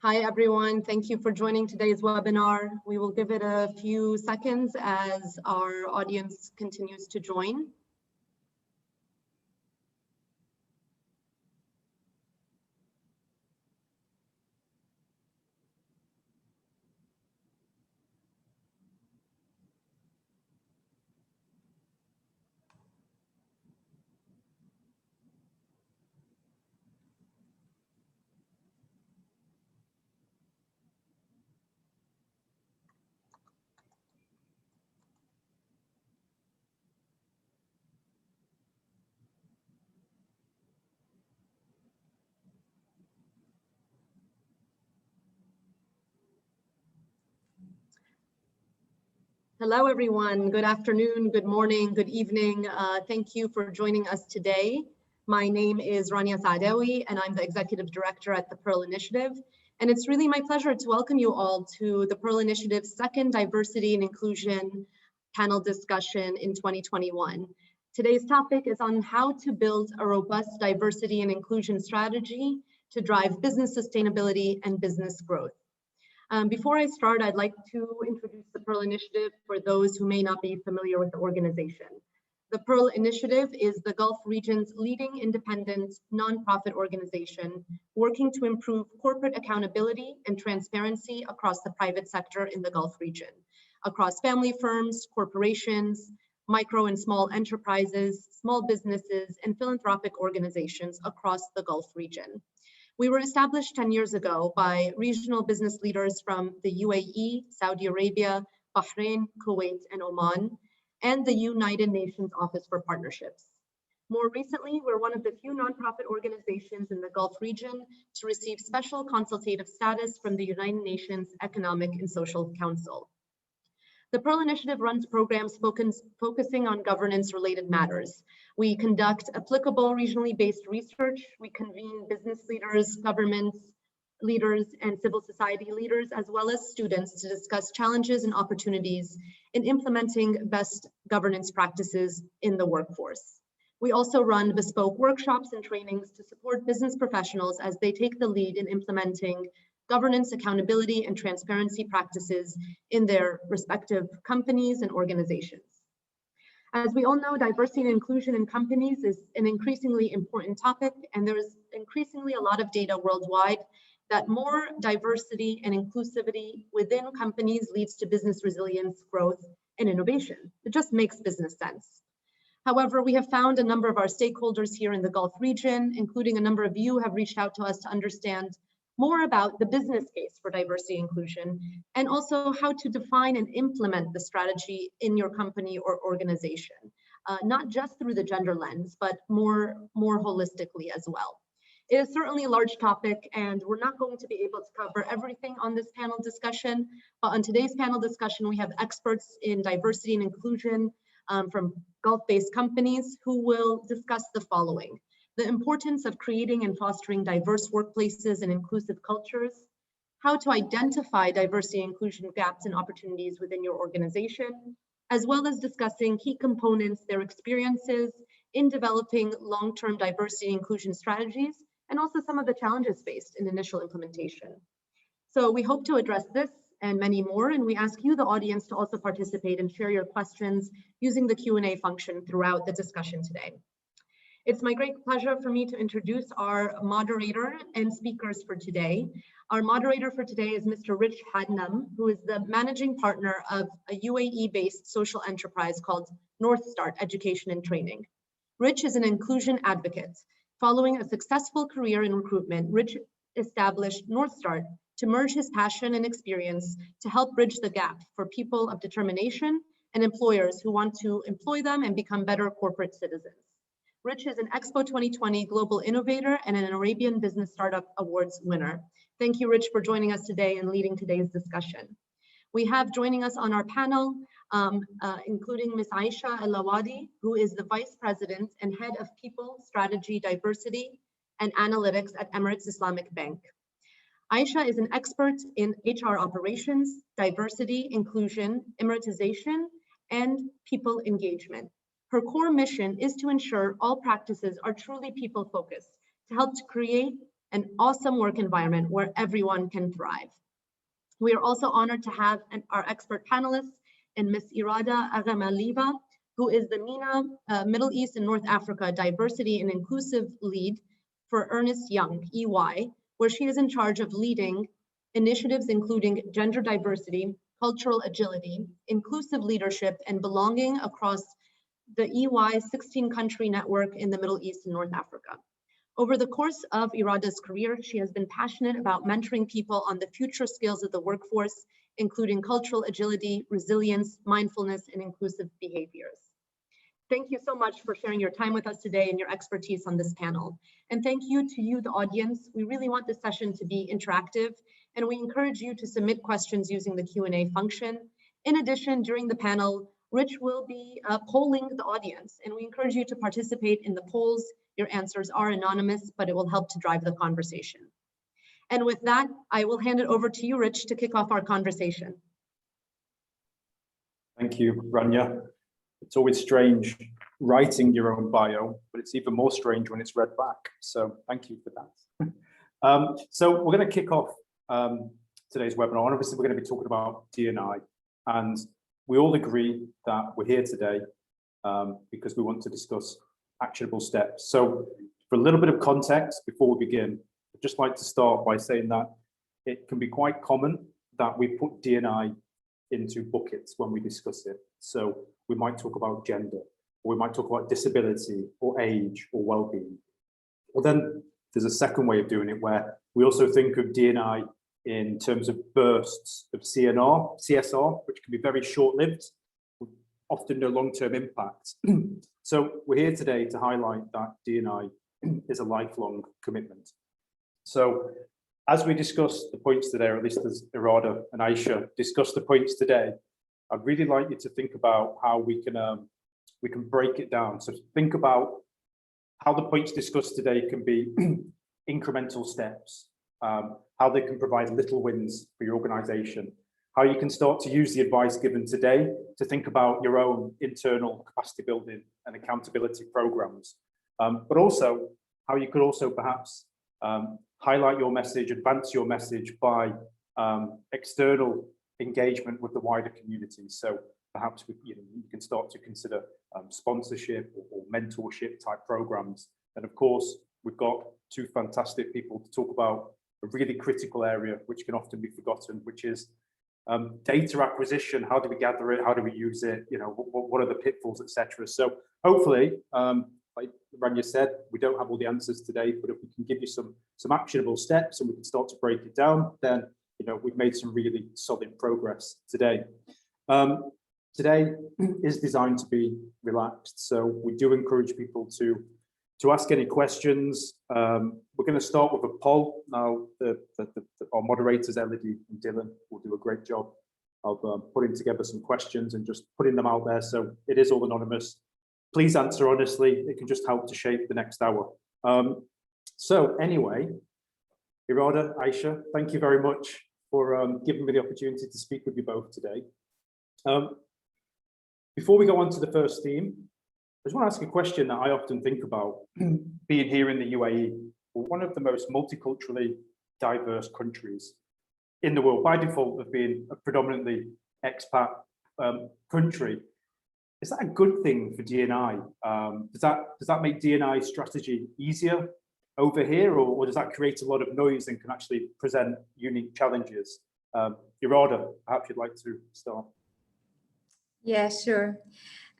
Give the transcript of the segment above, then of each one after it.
Hi, everyone. Thank you for joining today's webinar. We will give it a few seconds as our audience continues to join. Hello, everyone. Good afternoon, good morning, good evening. Thank you for joining us today. My name is Rania Saadawi, and I'm the Executive Director at the Pearl Initiative. And it's really my pleasure to welcome you all to the Pearl Initiative's second Diversity and Inclusion panel discussion in 2021. Today's topic is on how to build a robust diversity and inclusion strategy to drive business sustainability and business growth. Before I start, I'd like to introduce the Pearl Initiative for those who may not be familiar with the organization. The Pearl Initiative is the Gulf region's leading independent nonprofit organization working to improve corporate accountability and transparency across the private sector in the Gulf region, across family firms, corporations, micro and small enterprises, small businesses, and philanthropic organizations across the Gulf region. We were established 10 years ago by regional business leaders from the UAE, Saudi Arabia, Bahrain, Kuwait, and Oman, and the United Nations Office for Partnerships. More recently, we're one of the few nonprofit organizations in the Gulf region to receive special consultative status from the United Nations Economic and Social Council. The Pearl Initiative runs programs focusing on governance-related matters. We conduct applicable regionally based research. We convene business leaders, governments, leaders, and civil society leaders, as well as students to discuss challenges and opportunities in implementing best governance practices in the workforce. We also run bespoke workshops and trainings to support business professionals as they take the lead in implementing governance, accountability, and transparency practices in their respective companies and organizations. As we all know, diversity and inclusion in companies is an increasingly important topic, and there is increasingly a lot of data worldwide that more diversity and inclusivity within companies leads to business resilience, growth, and innovation. It just makes business sense. However, we have found a number of our stakeholders here in the Gulf region, including a number of you, have reached out to us to understand more about the business case for diversity and inclusion, and also how to define and implement the strategy in your company or organization, not just through the gender lens, but more holistically as well. It is certainly a large topic, and we're not going to be able to cover everything on this panel discussion, but on today's panel discussion, we have experts in diversity and inclusion from Gulf-based companies who will discuss the following: the importance of creating and fostering diverse workplaces and inclusive cultures, how to identify diversity and inclusion gaps and opportunities within your organization, as well as discussing key components, their experiences in developing long-term diversity and inclusion strategies, and also some of the challenges faced in initial implementation. So we hope to address this and many more, and we ask you, the audience, to also participate and share your questions using the Q&A function throughout the discussion today. It's my great pleasure for me to introduce our moderator and speakers for today. Our moderator for today is Mr. Rich Hadnam, who is the managing partner of a UAE-based social enterprise called North Start Education and Training. Rich is an inclusion advocate. Following a successful career in recruitment, Rich established North Start to merge his passion and experience to help bridge the gap for people of determination and employers who want to employ them and become better corporate citizens. Rich is an Expo 2020 Global Innovator and an Arabian Business Startup Awards winner. Thank you, Rich, for joining us today and leading today's discussion. We have joining us on our panel, including Ms. Aisha El-Awadi, who is the Vice President and Head of People, Strategy, Diversity, and Analytics at Emirates Islamic Bank. Aisha is an expert in HR operations, diversity, inclusion, Emiratization, and people engagement. Her core mission is to ensure all practices are truly people-focused, to help to create an awesome work environment where everyone can thrive. We are also honored to have our expert panelists in Ms. Irada Aghamaliva, who is the MENA Middle East and North Africa Diversity and Inclusive Lead for Ernst Young, EY, where she is in charge of leading initiatives including gender diversity, cultural agility, inclusive leadership, and belonging across the EY 16-country network in the Middle East and North Africa. Over the course of Irada's career, she has been passionate about mentoring people on the future skills of the workforce, including cultural agility, resilience, mindfulness, and inclusive behaviors. Thank you so much for sharing your time with us today and your expertise on this panel. And thank you to you, the audience. We really want this session to be interactive, and we encourage you to submit questions using the Q&A function. In addition, during the panel, Rich will be polling the audience, and we encourage you to participate in the polls. Your answers are anonymous, but it will help to drive the conversation. And with that, I will hand it over to you, Rich, to kick off our conversation. Thank you, Rania. It's always strange writing your own bio, but it's even more strange when it's read back. So thank you for that. So we're going to kick off today's webinar. And obviously, we're going to be talking about D&I. And we all agree that we're here today because we want to discuss actionable steps. So for a little bit of context before we begin, I'd just like to start by saying that it can be quite common that we put D&I into buckets when we discuss it. So we might talk about gender, or we might talk about disability, or age, or well-being. Well, then there's a second way of doing it where we also think of D&I in terms of bursts of CSR, which can be very short-lived, often no long-term impact. So we're here today to highlight that D&I is a lifelong commitment. So as we discuss the points today, or at least as Irada and Aisha discuss the points today, I'd really like you to think about how we can break it down. So think about how the points discussed today can be incremental steps, how they can provide little wins for your organization, how you can start to use the advice given today to think about your own internal capacity building and accountability programs, but also how you could also perhaps highlight your message, advance your message by external engagement with the wider community. So perhaps you can start to consider sponsorship or mentorship type programs. And of course, we've got two fantastic people to talk about a really critical area, which can often be forgotten, which is data acquisition. How do we gather it? How do we use it? What are the pitfalls, etc. So hopefully, like Rania said, we don't have all the answers today, but if we can give you some actionable steps and we can start to break it down, then we've made some really solid progress today. Today is designed to be relaxed, so we do encourage people to ask any questions. We're going to start with a poll. Now, our moderators, Elodie and Dylan, will do a great job of putting together some questions and just putting them out there. So it is all anonymous. Please answer honestly. It can just help to shape the next hour. So anyway, Irada, Aisha, thank you very much for giving me the opportunity to speak with you both today. Before we go on to the first theme, I just want to ask a question that I often think about being here in the UAE, one of the most multiculturally diverse countries in the world, by default of being a predominantly expat country. Is that a good thing for D&I? Does that make D&I strategy easier over here, or does that create a lot of noise and can actually present unique challenges? Irada, perhaps you'd like to start. Yeah, sure.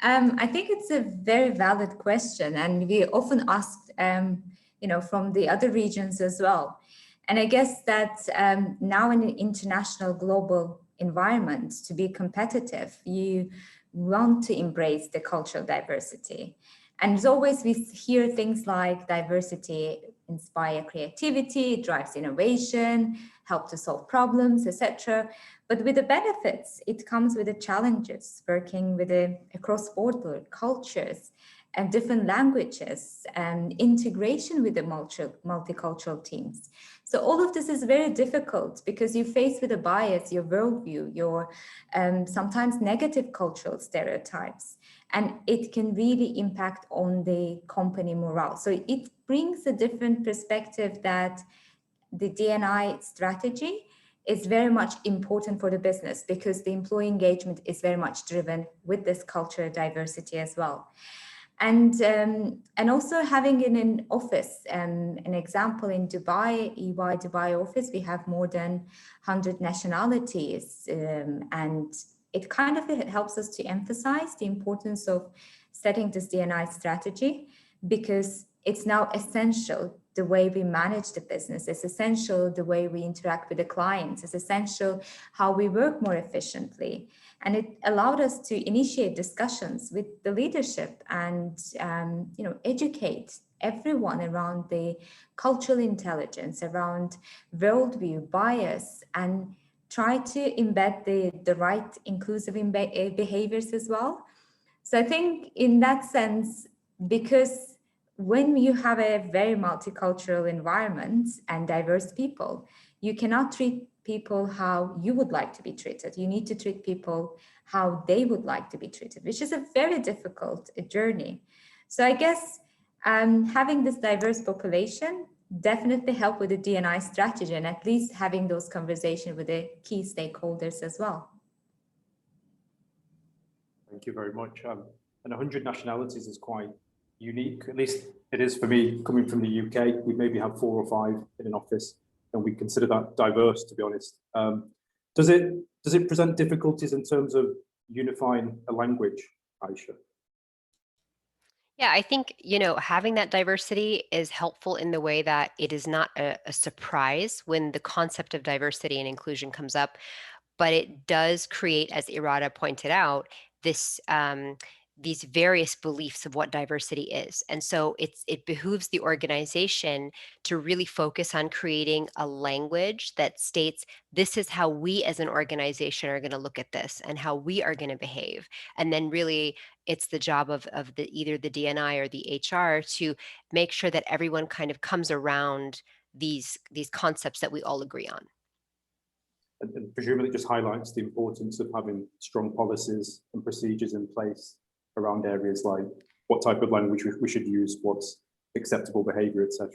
I think it's a very valid question, and we often asked, from the other regions as well. And I guess that now in an international global environment, to be competitive, you want to embrace the cultural diversity. And as always, we hear things like diversity inspire creativity, drives innovation, help to solve problems, etc. But with the benefits, it comes with the challenges, working with across border cultures and different languages and integration with the multicultural teams. So all of this is very difficult because you're faced with a bias, your worldview, your sometimes negative cultural stereotypes, and it can really impact on the company morale. So it brings a different perspective that the D&I strategy is very much important for the business because the employee engagement is very much driven with this cultural diversity as well. And also having in an office, an example in Dubai, EY Dubai office, we have more than 100 nationalities, and it kind of helps us to emphasize the importance of setting this D&I strategy, because it's now essential the way we manage the business. It's essential the way we interact with the clients. It's essential how we work more efficiently. And it allowed us to initiate discussions with the leadership and educate everyone around the cultural intelligence, around worldview, bias, and try to embed the right inclusive behaviors as well. So I think in that sense, because when you have a very multicultural environment and diverse people, you cannot treat people how you would like to be treated. You need to treat people how they would like to be treated, which is a very difficult journey. So I guess having this diverse population definitely help with the D&I strategy, and at least having those conversations with the key stakeholders as well. Thank you very much. And 100 nationalities is quite unique, at least it is for me, coming from the UK. We maybe have 4 or 5 in an office, and we consider that diverse, to be honest. Does it present difficulties in terms of unifying a language, Aisha? Yeah, I think, having that diversity is helpful in the way that it is not a surprise when the concept of diversity and inclusion comes up, but it does create, as Irada pointed out, this these various beliefs of what diversity is. And so it behooves the organization to really focus on creating a language that states, this is how we as an organization are going to look at this and how we are going to behave. And then really it's the job of either the D&I or the HR to make sure that everyone kind of comes around these concepts that we all agree on. And presumably it just highlights the importance of having strong policies and procedures in place around areas like what type of language we should use, what's acceptable behavior, etc.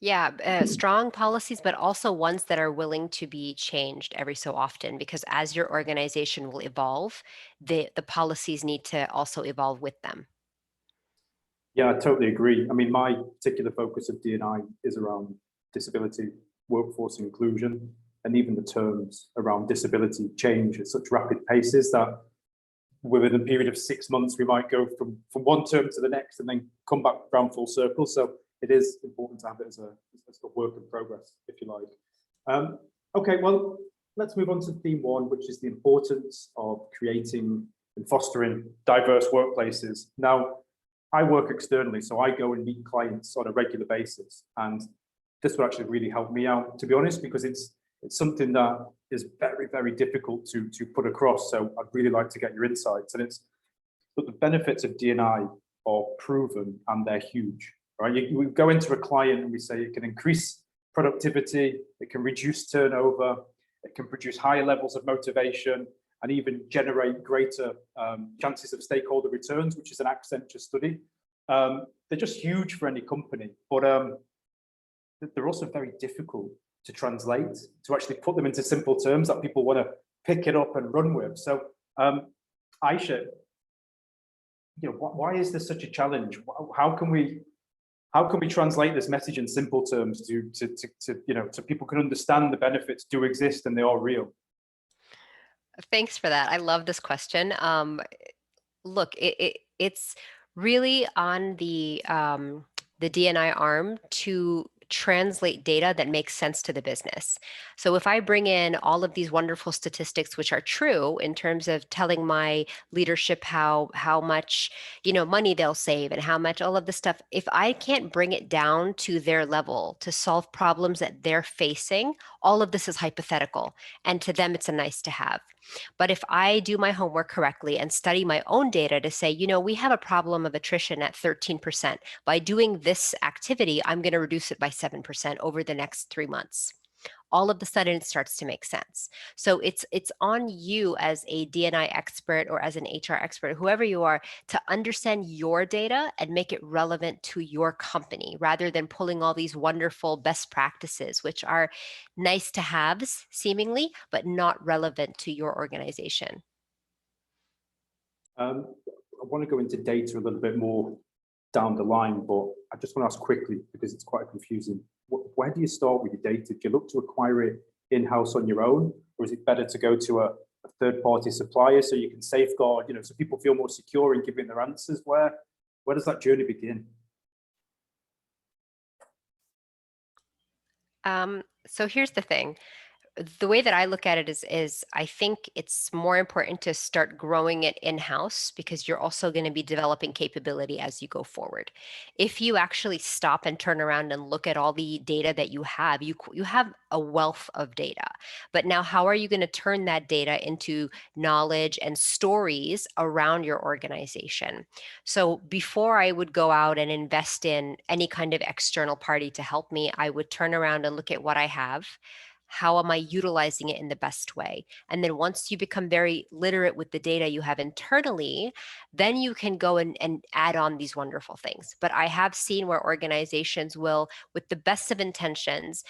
Yeah, strong policies, but also ones that are willing to be changed every so often, because as your organization will evolve, the policies need to also evolve with them. Yeah, I totally agree. I mean, my particular focus of D&I is around disability, workforce inclusion, and even the terms around disability change at such rapid paces that within a period of 6 months, we might go from one term to the next and then come back around full circle. So it is important to have it as a work in progress, if you like. Okay, well, let's move on to theme 1, which is the importance of creating and fostering diverse workplaces. Now, I work externally, so I go and meet clients on a regular basis, and this will actually really help me out, to be honest, because it's something that is very, very difficult to put across. So I'd really like to get your insights. But the benefits of D&I are proven and they're huge, right? We go into a client and we say it can increase productivity, it can reduce turnover, it can produce higher levels of motivation, and even generate greater chances of stakeholder returns, which is an Accenture study. They're just huge for any company, but they're also very difficult to translate, to actually put them into simple terms that people want to pick it up and run with. So, Aisha, why is this such a challenge? How can we translate this message in simple terms so people can understand the benefits do exist and they are real? Thanks for that. I love this question. Look, it's really on the D&I arm to translate data that makes sense to the business. So if I bring in all of these wonderful statistics, which are true in terms of telling my leadership how much money they'll save and how much all of this stuff, if I can't bring it down to their level to solve problems that they're facing, all of this is hypothetical, and to them it's a nice to have. But if I do my homework correctly and study my own data to say, we have a problem of attrition at 13%. By doing this activity, I'm going to reduce it by 7% over the next 3 months. All of a sudden it starts to make sense. So it's on you as a D&I expert or as an HR expert, whoever you are, to understand your data and make it relevant to your company rather than pulling all these wonderful best practices, which are nice to haves seemingly, but not relevant to your organization. I want to go into data a little bit more down the line, but I just want to ask quickly because it's quite confusing. Where do you start with your data? Do you look to acquire it in-house on your own, or is it better to go to a third-party supplier so you can safeguard, so people feel more secure in giving their answers? Where does that journey begin? So here's the thing. The way that I look at it is I think it's more important to start growing it in-house because you're also going to be developing capability as you go forward. If you actually stop and turn around and look at all the data that you have a wealth of data. But now how are you going to turn that data into knowledge and stories around your organization? So before I would go out and invest in any kind of external party to help me, I would turn around and look at what I have. How am I utilizing it in the best way? And then once you become very literate with the data you have internally, then you can go and add on these wonderful things. But I have seen where organizations will, with the best of intentions,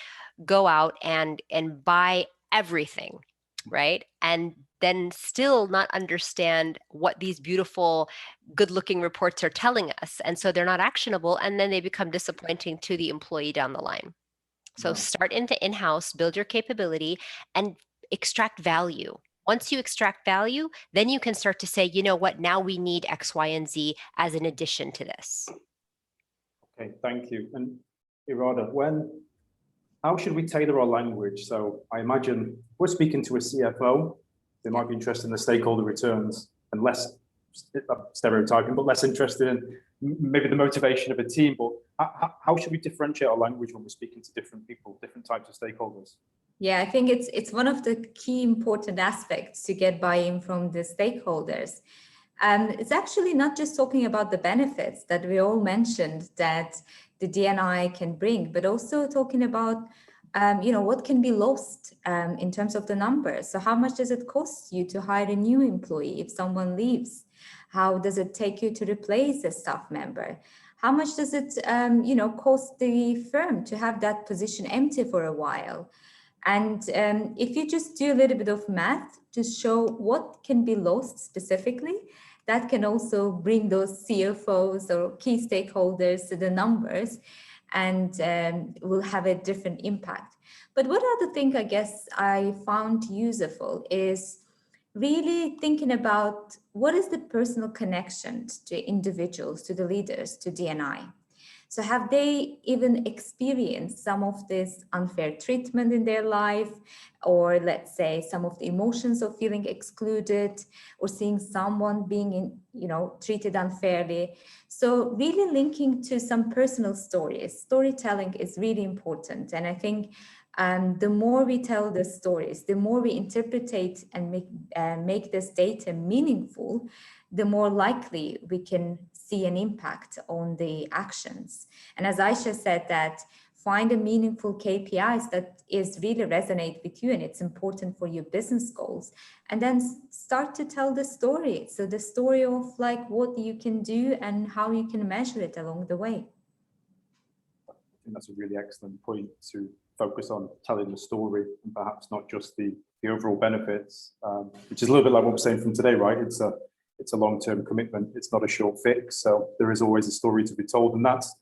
go out and buy everything, right? And then still not understand what these beautiful, good-looking reports are telling us. And so they're not actionable, and then they become disappointing to the employee down the line. So start into in-house, build your capability, and extract value. Once you extract value, then you can start to say, you know what, now we need X, Y, and Z as an addition to this. Okay, thank you. And Irada, how should we tailor our language? So I imagine we're speaking to a CFO, they might be interested in the stakeholder returns and less stereotyping, but less interested in maybe the motivation of a team. But how should we differentiate our language when we're speaking to different people, different types of stakeholders? Yeah, I think it's one of the key important aspects to get buy-in from the stakeholders. It's actually not just talking about the benefits that we all mentioned that the D&I can bring, but also talking about what can be lost in terms of the numbers. So how much does it cost you to hire a new employee if someone leaves? How does it take you to replace a staff member? How much does it cost the firm to have that position empty for a while? And if you just do a little bit of math to show what can be lost specifically, that can also bring those CFOs or key stakeholders to the numbers and will have a different impact. But what other thing I guess I found useful is really thinking about what is the personal connection to individuals, to the leaders, to D&I. So have they even experienced some of this unfair treatment in their life, or let's say some of the emotions of feeling excluded or seeing someone being treated unfairly? So really linking to some personal stories. Storytelling is really important. And I think the more we tell the stories, the more we interpret and make this data meaningful, the more likely we can see an impact on the actions. And as Aisha said, that find a meaningful KPIs that is really resonate with you and it's important for your business goals, and then start to tell the story. So the story of like what you can do and how you can measure it along the way. I think that's a really excellent point, to focus on telling the story and perhaps not just the overall benefits, which is a little bit like what we're saying from today, right? It's a long-term commitment. It's not a short fix. So there is always a story to be told. And that's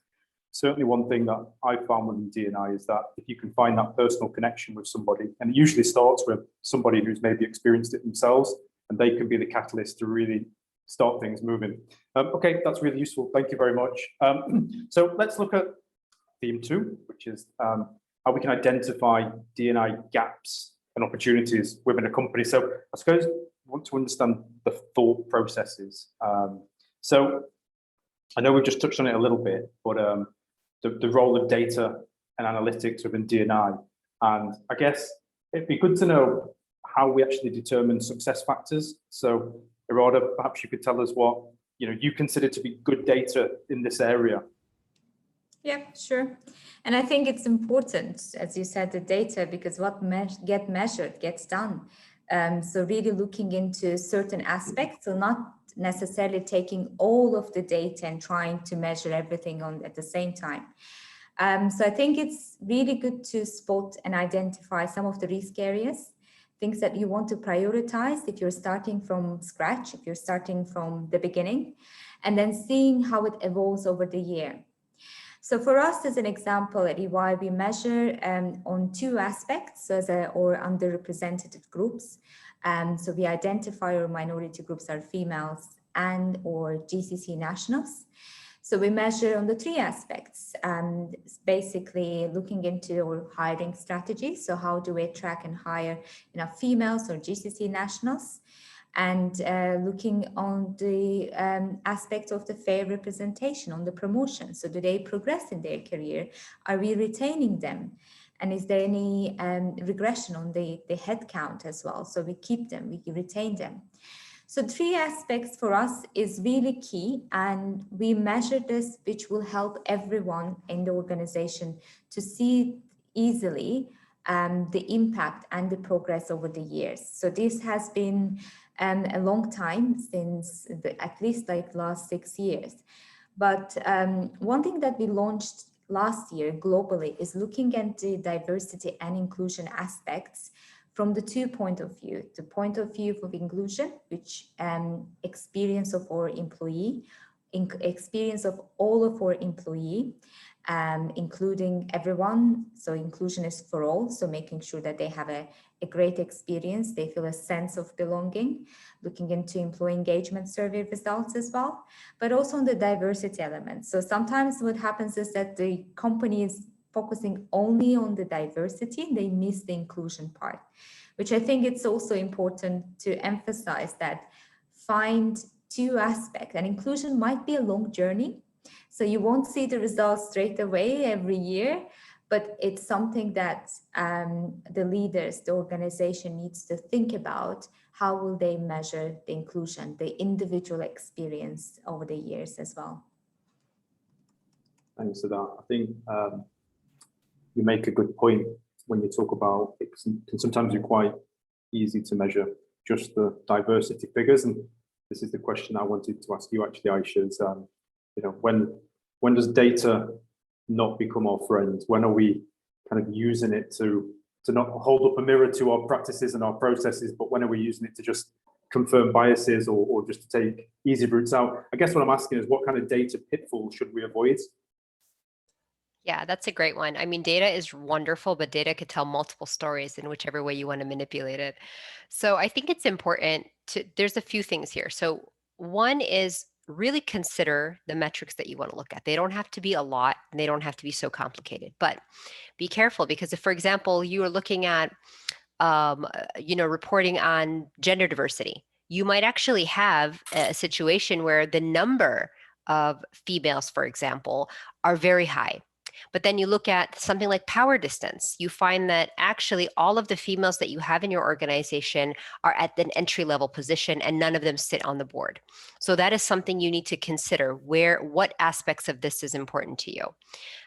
certainly one thing that I found within D&I, is that if you can find that personal connection with somebody, and it usually starts with somebody who's maybe experienced it themselves, and they can be the catalyst to really start things moving. Okay, that's really useful. Thank you very much. So let's look at theme 2, which is how we can identify D&I gaps and opportunities within a company. So I suppose I want to understand the thought processes. So I know we've just touched on it a little bit, but the role of data and analytics within D&I, and I guess it'd be good to know how we actually determine success factors. So Irada, perhaps you could tell us what you consider to be good data in this area. Yeah, sure. And I think it's important, as you said, the data, because what get measured gets done. So really looking into certain aspects, so not necessarily taking all of the data and trying to measure everything on at the same time. So I think it's really good to spot and identify some of the risk areas, things that you want to prioritize if you're starting from scratch, if you're starting from the beginning, and then seeing how it evolves over the year. So for us, as an example at EY, we measure on two aspects or underrepresented groups. So we identify our minority groups are females and or GCC nationals. So we measure on the three aspects, basically looking into our hiring strategy. So how do we attract and hire females or GCC nationals? And looking on the aspect of the fair representation on the promotion. So do they progress in their career? Are we retaining them? And is there any regression on the headcount as well? So we keep them, we retain them. So three aspects for us is really key, and we measure this, which will help everyone in the organization to see easily the impact and the progress over the years. So this has been a long time, since at least like last 6 years. But one thing that we launched last year globally is looking at the diversity and inclusion aspects from the two point of view, the point of view of inclusion, which experience of our employee, experience of all of our employee, including everyone. So inclusion is for all. So making sure that they have a great experience, they feel a sense of belonging, looking into employee engagement survey results as well, but also on the diversity element. So sometimes what happens is that the company is focusing only on the diversity, they miss the inclusion part, which I think it's also important to emphasize that find two aspects, and inclusion might be a long journey. So you won't see the results straight away every year, but it's something that the leaders, the organization needs to think about. How will they measure the inclusion, the individual experience over the years as well? Thanks for that. I think you make a good point when you talk about it can sometimes be quite easy to measure just the diversity figures. And this is the question I wanted to ask you actually, Aisha, is, when does data not become our friend? When are we kind of using it to not hold up a mirror to our practices and our processes, but when are we using it to just confirm biases or just to take easy routes out? I guess what I'm asking is, what kind of data pitfalls should we avoid? Yeah, that's a great one. I mean, data is wonderful, but data could tell multiple stories in whichever way you want to manipulate it. So I think it's important there's a few things here. So one is really consider the metrics that you want to look at. They don't have to be a lot, and they don't have to be so complicated, but be careful, because if, for example, you are looking at, reporting on gender diversity, you might actually have a situation where the number of females, for example, are very high. But then you look at something like power distance, you find that actually all of the females that you have in your organization are at an entry level position and none of them sit on the board. So that is something you need to consider, what aspects of this is important to you.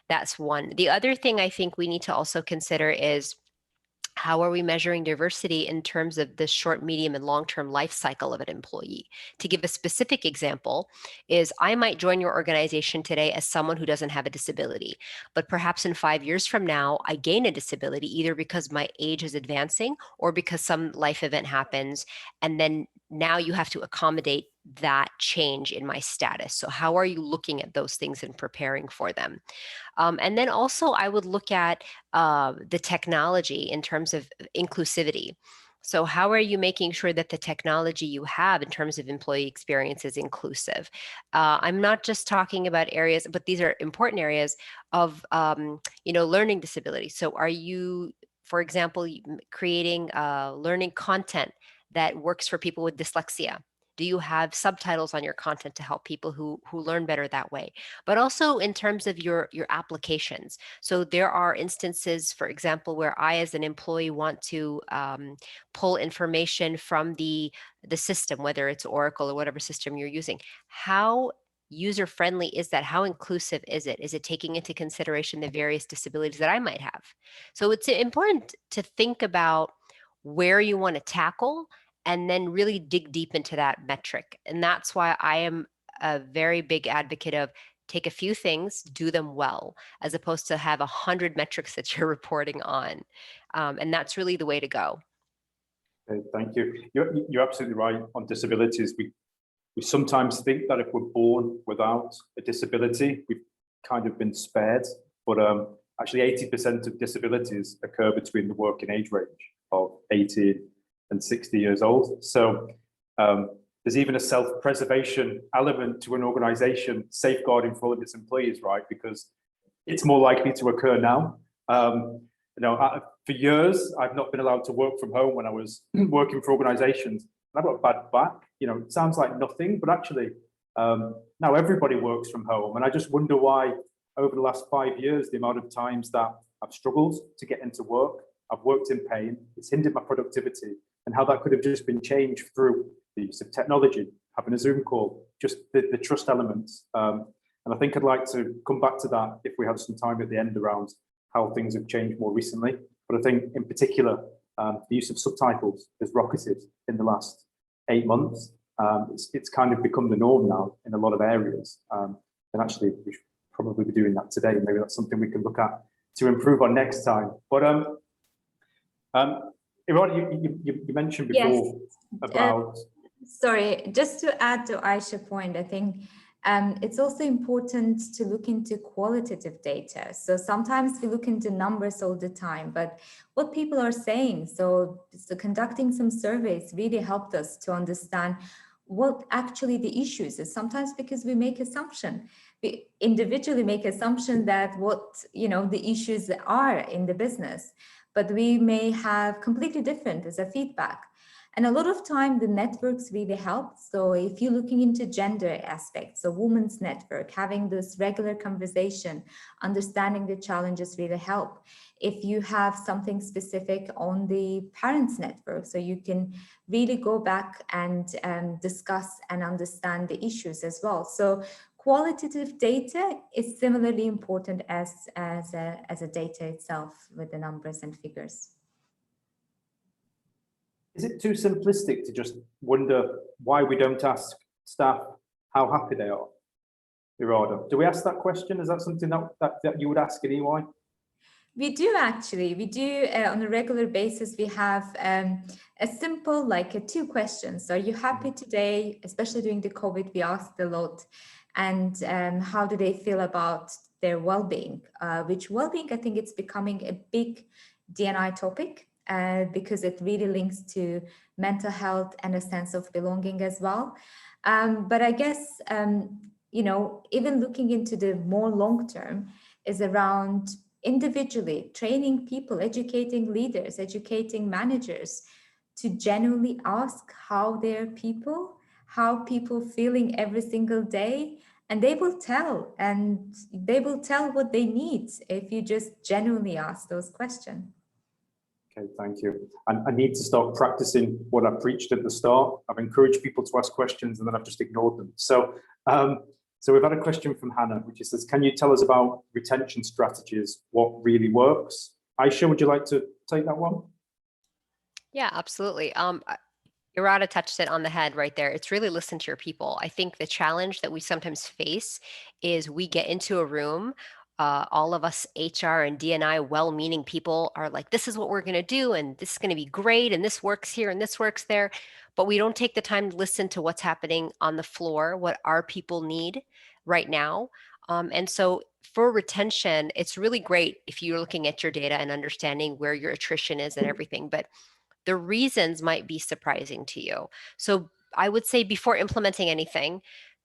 That's one. The other thing I think we need to also consider is, how are we measuring diversity in terms of the short, medium, and long-term life cycle of an employee? To give a specific example is, I might join your organization today as someone who doesn't have a disability, but perhaps in 5 years from now, I gain a disability either because my age is advancing or because some life event happens. And then now you have to accommodate that change in my status. So how are you looking at those things and preparing for them? And then also I would look at the technology in terms of inclusivity. So how are you making sure that the technology you have in terms of employee experience is inclusive? I'm not just talking about areas, but these are important areas of learning disability. So are you, for example, creating learning content that works for people with dyslexia? Do you have subtitles on your content to help people who learn better that way? But also in terms of your applications. So there are instances, for example, where I, as an employee, want to pull information from the system, whether it's Oracle or whatever system you're using. How user-friendly is that? How inclusive is it? Is it taking into consideration the various disabilities that I might have? So it's important to think about where you want to tackle and then really dig deep into that metric. And that's why I am a very big advocate of take a few things, do them well, as opposed to have 100 metrics that you're reporting on. And that's really the way to go. Okay, thank you. You're absolutely right on disabilities. We sometimes think that if we're born without a disability, we've kind of been spared, but actually 80% of disabilities occur between the working age range of 18 and 60 years old. So there's even a self-preservation element to an organization safeguarding for all of its employees, right? Because it's more likely to occur now. For years, I've not been allowed to work from home when I was working for organizations. I've got a bad back. It sounds like nothing, but actually now everybody works from home. And I just wonder why over the last 5 years, the amount of times that I've struggled to get into work, I've worked in pain, it's hindered my productivity, and how that could have just been changed through the use of technology, having a Zoom call, just the trust elements. And I think I'd like to come back to that if we have some time at the end around how things have changed more recently. But I think in particular, the use of subtitles has rocketed in the last 8 months. It's kind of become the norm now in a lot of areas. And actually, we should probably be doing that today. Maybe that's something we can look at to improve on next time. But Iran, you mentioned before about... Sorry, just to add to Aisha's point, I think it's also important to look into qualitative data. So sometimes we look into numbers all the time, but what people are saying, so conducting some surveys really helped us to understand what actually the issues is. Sometimes because we make assumption, we individually make assumption that what the issues are in the business, but we may have completely different as a feedback. And a lot of time the networks really help. So if you're looking into gender aspects, so women's network, having this regular conversation, understanding the challenges really help. If you have something specific on the parents network, so you can really go back and discuss and understand the issues as well. So qualitative data is similarly important as a data itself with the numbers and figures. Is it too simplistic to just wonder why we don't ask staff how happy they are, Irada? Do we ask that question? Is that something that you would ask in EY? We do actually. We do on a regular basis. We have a simple, like 2 questions. Are you happy today? Especially during the COVID, we asked a lot. And how do they feel about their well-being? Which well-being, I think it's becoming a big D&I topic. Because it really links to mental health and a sense of belonging as well. But I guess, even looking into the more long term is around individually training people, educating leaders, educating managers to genuinely ask how people feeling every single day. And they will tell, what they need if you just genuinely ask those questions. Okay, thank you. And I need to start practicing what I preached at the start. I've encouraged people to ask questions and then I've just ignored them. So, so we've had a question from Hannah, which says, can you tell us about retention strategies? What really works? Aisha, would you like to take that one? Yeah, absolutely. Irada touched it on the head right there. It's really listen to your people. I think the challenge that we sometimes face is we get into a room, all of us HR and D&I well-meaning people are like, this is what we're going to do, and this is going to be great, and this works here, and this works there. But we don't take the time to listen to what's happening on the floor, what our people need right now. And so for retention, it's really great if you're looking at your data and understanding where your attrition is and everything. But the reasons might be surprising to you. So I would say before implementing anything,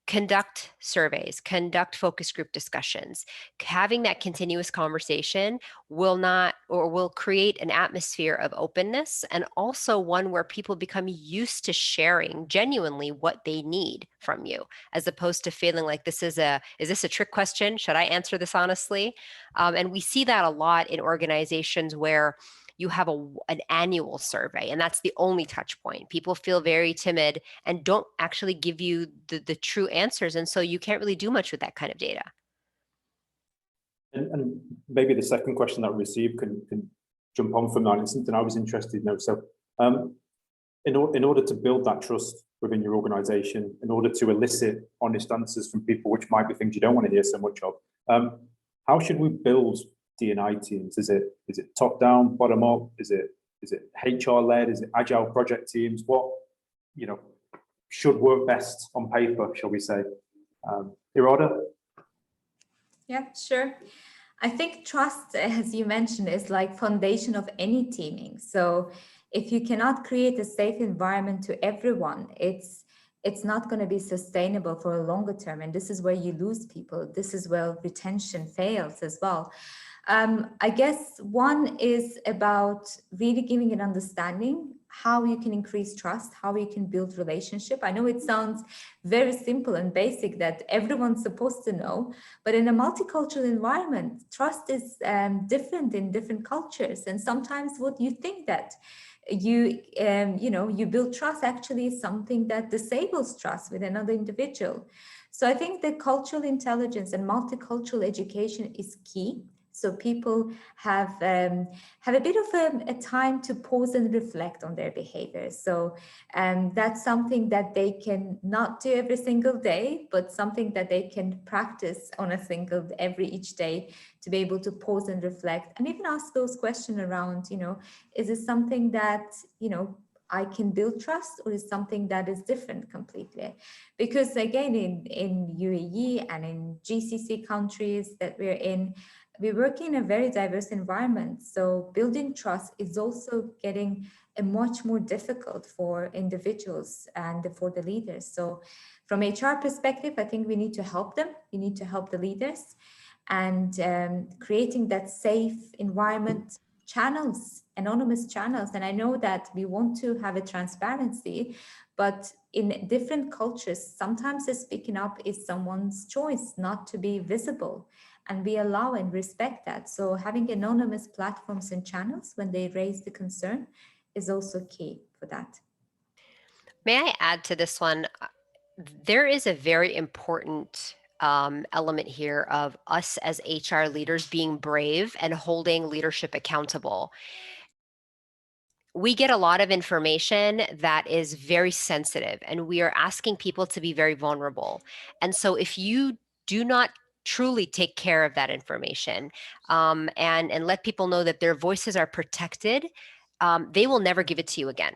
conduct surveys, conduct focus group discussions. Having that continuous conversation will create an atmosphere of openness, and also one where people become used to sharing genuinely what they need from you, as opposed to feeling like is this a trick question? Should I answer this honestly? And we see that a lot in organizations where you have an annual survey, and that's the only touch point. People feel very timid and don't actually give you the true answers. And so you can't really do much with that kind of data. And maybe the second question that we received can jump on from that. It's something I was interested in. So in order to build that trust within your organization, in order to elicit honest answers from people, which might be things you don't want to hear so much of, how should we build D&I teams? Is it top down, bottom up? Is it HR led? Is it agile project teams? What, you know, should work best on paper, shall we say? Irada? Yeah, sure. I think trust, as you mentioned, is like foundation of any teaming. So if you cannot create a safe environment to everyone, it's not going to be sustainable for a longer term. And this is where you lose people. This is where retention fails as well. I guess one is about really giving an understanding how you can increase trust, how you can build relationship. I know it sounds very simple and basic that everyone's supposed to know, but in a multicultural environment, trust is different in different cultures. And sometimes what you think that you build trust actually is something that disables trust with another individual. So I think the cultural intelligence and multicultural education is key. So people have a bit of a time to pause and reflect on their behavior. So that's something that they can not do every single day, but something that they can practice on each day to be able to pause and reflect and even ask those questions around, is this something that, I can build trust, or is something that is different completely? Because again, in UAE and in GCC countries that we're in, we work in a very diverse environment. So building trust is also getting a much more difficult for individuals and for the leaders. So from HR perspective, I think we need to help them. We need to help the leaders and creating that safe environment, channels, anonymous channels. And I know that we want to have a transparency, but in different cultures, sometimes speaking up is someone's choice not to be visible. And we allow and respect that. So having anonymous platforms and channels when they raise the concern is also key for that. May I add to this one? There is a very important element here of us as HR leaders being brave and holding leadership accountable. We get a lot of information that is very sensitive, and we are asking people to be very vulnerable. And so if you do not truly take care of that information and let people know that their voices are protected, they will never give it to you again.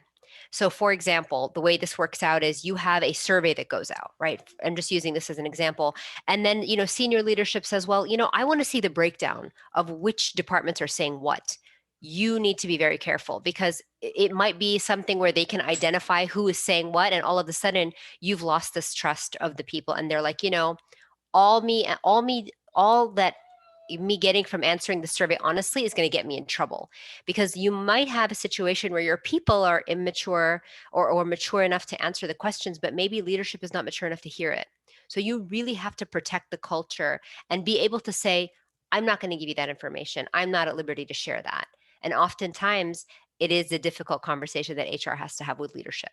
So for example, the way this works out is you have a survey that goes out, right? I'm just using this as an example. And then, senior leadership says, well, I want to see the breakdown of which departments are saying what. You need to be very careful, because it might be something where they can identify who is saying what, and all of a sudden you've lost this trust of the people, and they're like, all that me getting from answering the survey honestly is going to get me in trouble, because you might have a situation where your people are immature or mature enough to answer the questions, but maybe leadership is not mature enough to hear it. So you really have to protect the culture and be able to say, I'm not going to give you that information. I'm not at liberty to share that. And oftentimes it is a difficult conversation that HR has to have with leadership.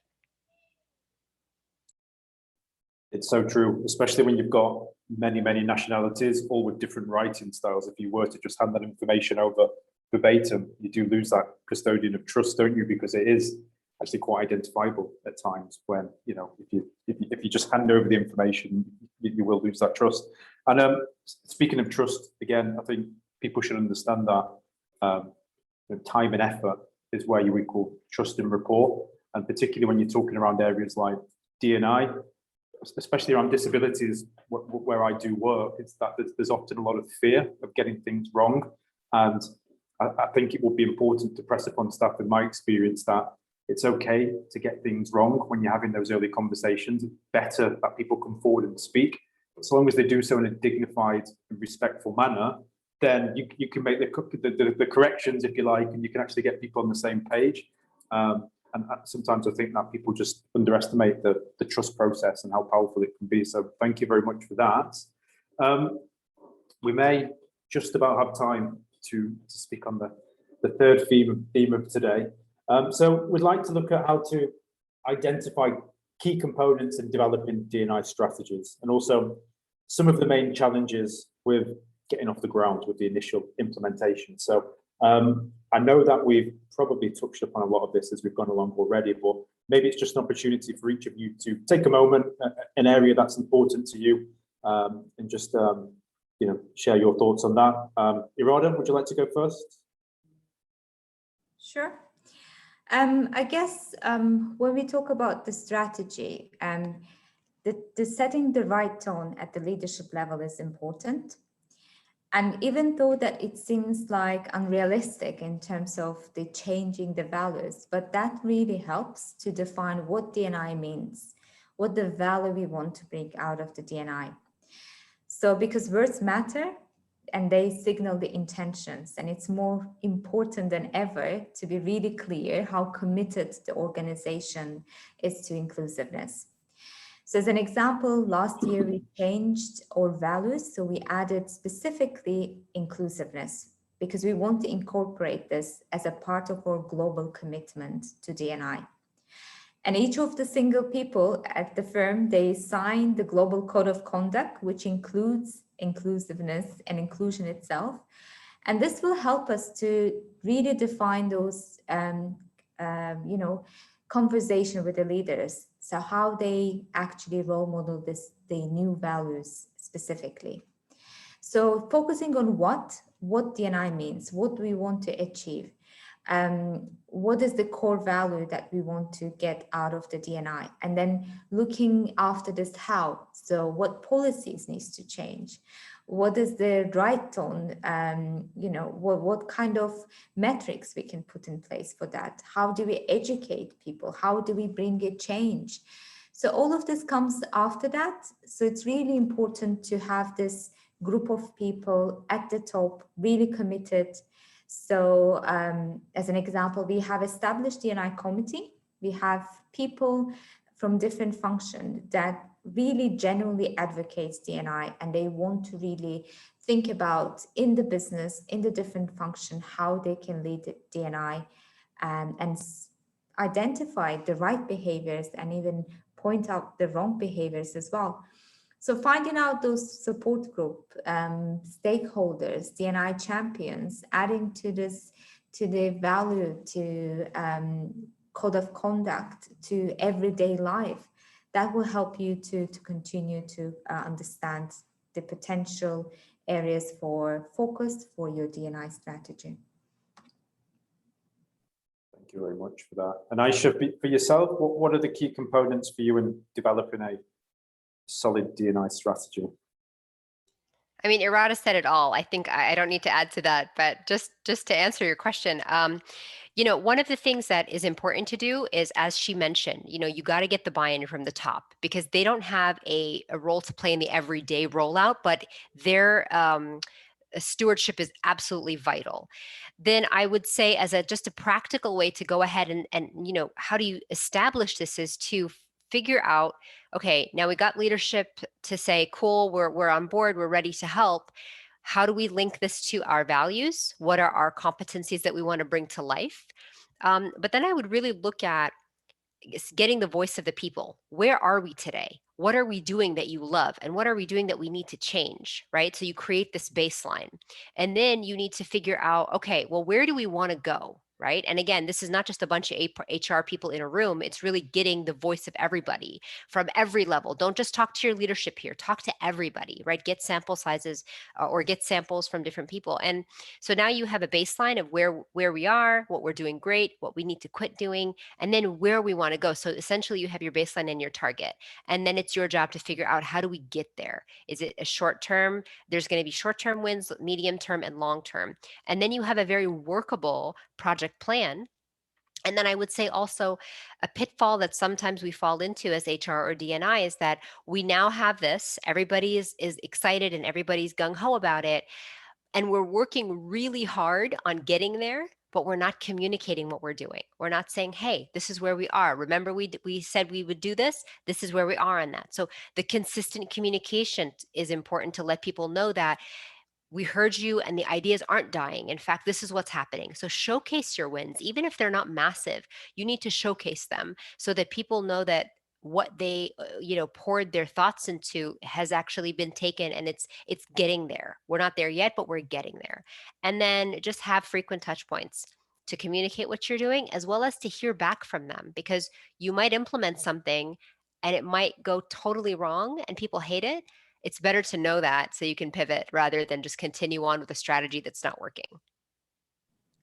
It's so true, especially when you've got many nationalities, all with different writing styles. If you were to just hand that information over verbatim, you do lose that custodian of trust, don't you? Because it is actually quite identifiable at times when, if you just hand over the information, you will lose that trust. And speaking of trust, again, I think people should understand that time and effort is where you equal trust and rapport. And particularly when you're talking around areas like D&I, especially around disabilities, where I do work, it's that there's often a lot of fear of getting things wrong. And I think it will be important to press upon staff, in my experience, that it's okay to get things wrong when you're having those early conversations. It's better that people come forward and speak. But so long as they do so in a dignified and respectful manner, then you can make the corrections, if you like, and you can actually get people on the same page. And sometimes I think that people just underestimate the trust process and how powerful it can be. So thank you very much for that. We may just about have time to speak on the third theme of today. So we'd like to look at how to identify key components in developing D&I strategies, and also some of the main challenges with getting off the ground with the initial implementation. So I know that we've probably touched upon a lot of this as we've gone along already, but maybe it's just an opportunity for each of you to take a moment, an area that's important to you, and just share your thoughts on that. Irada, would you like to go first? Sure. I guess when we talk about the strategy, the setting the right tone at the leadership level is important. And even though that it seems like unrealistic in terms of the changing the values, but that really helps to define what D&I means, what the value we want to bring out of the D&I. So because words matter and they signal the intentions, and it's more important than ever to be really clear how committed the organization is to inclusiveness. So as an example, last year we changed our values. So we added specifically inclusiveness because we want to incorporate this as a part of our global commitment to D&I. And each of the single people at the firm, they sign the Global Code of Conduct, which includes inclusiveness and inclusion itself. And this will help us to really define those, conversation with the leaders. So how they actually role model the new values specifically. So focusing on what D&I means, what we want to achieve. What is the core value that we want to get out of the D&I, and then looking after this how. So what policies needs to change, what is the right tone, what kind of metrics we can put in place for that, how do we educate people, how do we bring a change. So all of this comes after that. So it's really important to have this group of people at the top really committed. So as an example, we have established the D&I committee. We have people from different functions that really genuinely advocates D&I, and they want to really think about in the business, in the different function, how they can lead D&I and identify the right behaviors and even point out the wrong behaviors as well. So finding out those support group, stakeholders, D&I champions, adding to the value, to code of conduct, to everyday life, that will help you to continue to understand the potential areas for focus for your D&I strategy. Thank you very much for that. And Aisha, for yourself, what are the key components for you in developing a solid D&I strategy? I mean, Irada said it all. I think I don't need to add to that, but just to answer your question, one of the things that is important to do is, as she mentioned, you got to get the buy-in from the top, because they don't have a role to play in the everyday rollout, but their stewardship is absolutely vital. Then I would say, as just a practical way to go ahead and how do you establish this, is to figure out, okay, now we got leadership to say, cool, we're on board, we're ready to help. How do we link this to our values? What are our competencies that we want to bring to life? But then I would really look at getting the voice of the people. Where are we today? What are we doing that you love? And what are we doing that we need to change, right? So you create this baseline. And then you need to figure out, okay, well, where do we want to go? Right. And again, this is not just a bunch of HR people in a room. It's really getting the voice of everybody from every level. Don't just talk to your leadership here. Talk to everybody, right? Get sample sizes or get samples from different people. And so now you have a baseline of where we are, what we're doing great, what we need to quit doing, and then where we want to go. So essentially you have your baseline and your target. And then it's your job to figure out, how do we get there? Is it a short term? There's going to be short-term wins, medium term, and long term. And then you have a very workable project plan. And then I would say also a pitfall that sometimes we fall into as HR or D&I is that we now have this, everybody is excited and everybody's gung-ho about it. And we're working really hard on getting there, but we're not communicating what we're doing. We're not saying, hey, this is where we are. Remember, we said we would do this. This is where we are on that. So the consistent communication is important to let people know that we heard you and the ideas aren't dying. In fact, this is what's happening. So showcase your wins, even if they're not massive. You need to showcase them so that people know that what they poured their thoughts into has actually been taken, and it's getting there. We're not there yet, but we're getting there. And then just have frequent touch points to communicate what you're doing, as well as to hear back from them, because you might implement something and it might go totally wrong and people hate it. It's better to know that so you can pivot rather than just continue on with a strategy that's not working.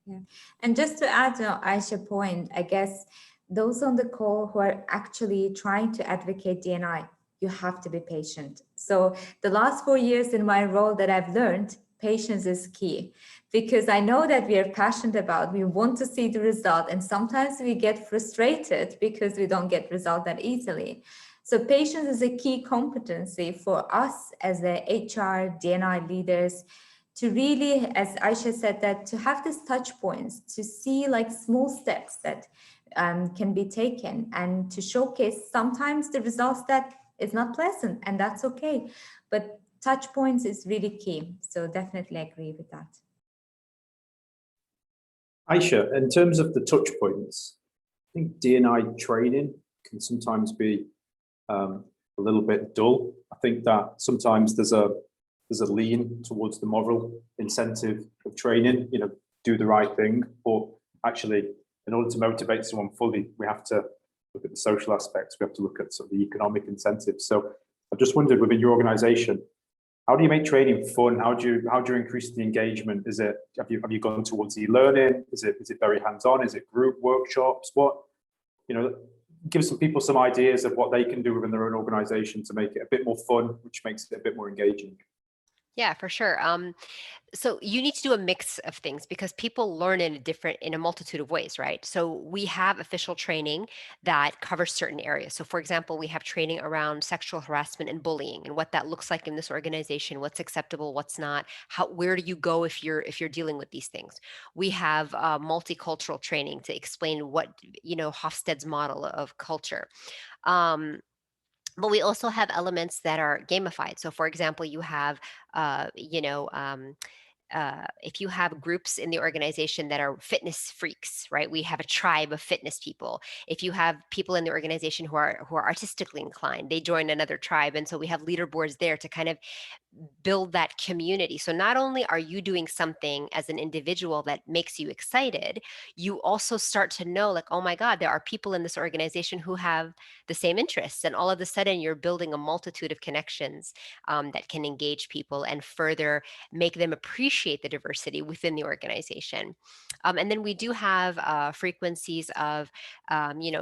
Yeah. And just to add to Aisha's point, I guess those on the call who are actually trying to advocate D&I, you have to be patient. So the last 4 years in my role that I've learned, patience is key, because I know that we are passionate about, we want to see the result, and sometimes we get frustrated because we don't get result that easily. So patience is a key competency for us as the HR, D&I leaders, to really, as Aisha said, that to have these touch points, to see like small steps that can be taken, and to showcase sometimes the results that is not pleasant, and that's okay. But touch points is really key. So definitely agree with that. Aisha, in terms of the touch points, I think D&I training can sometimes be a little bit dull. I think that sometimes there's a lean towards the moral incentive of training, do the right thing. But actually, in order to motivate someone fully, we have to look at the social aspects. We have to look at sort of the economic incentives. So I just wondered, within your organization, how do you make training fun? How do you increase the engagement? Have you gone towards e-learning? Is it very hands-on? Is it group workshops? Give some people some ideas of what they can do within their own organization to make it a bit more fun, which makes it a bit more engaging. Yeah, for sure. So you need to do a mix of things because people learn in a multitude of ways, right? So we have official training that covers certain areas. So for example, we have training around sexual harassment and bullying and what that looks like in this organization, what's acceptable, what's not, where do you go if you're dealing with these things. We have multicultural training to explain what, Hofstede's model of culture. But we also have elements that are gamified. So for example, you have, if you have groups in the organization that are fitness freaks, right? We have a tribe of fitness people. If you have people in the organization who are artistically inclined, they join another tribe. And so we have leaderboards there to kind of build that community. So not only are you doing something as an individual that makes you excited, you also start to know like, oh my God, there are people in this organization who have the same interests. And all of a sudden you're building a multitude of connections that can engage people and further make them appreciate the diversity within the organization. And then we do have frequencies of,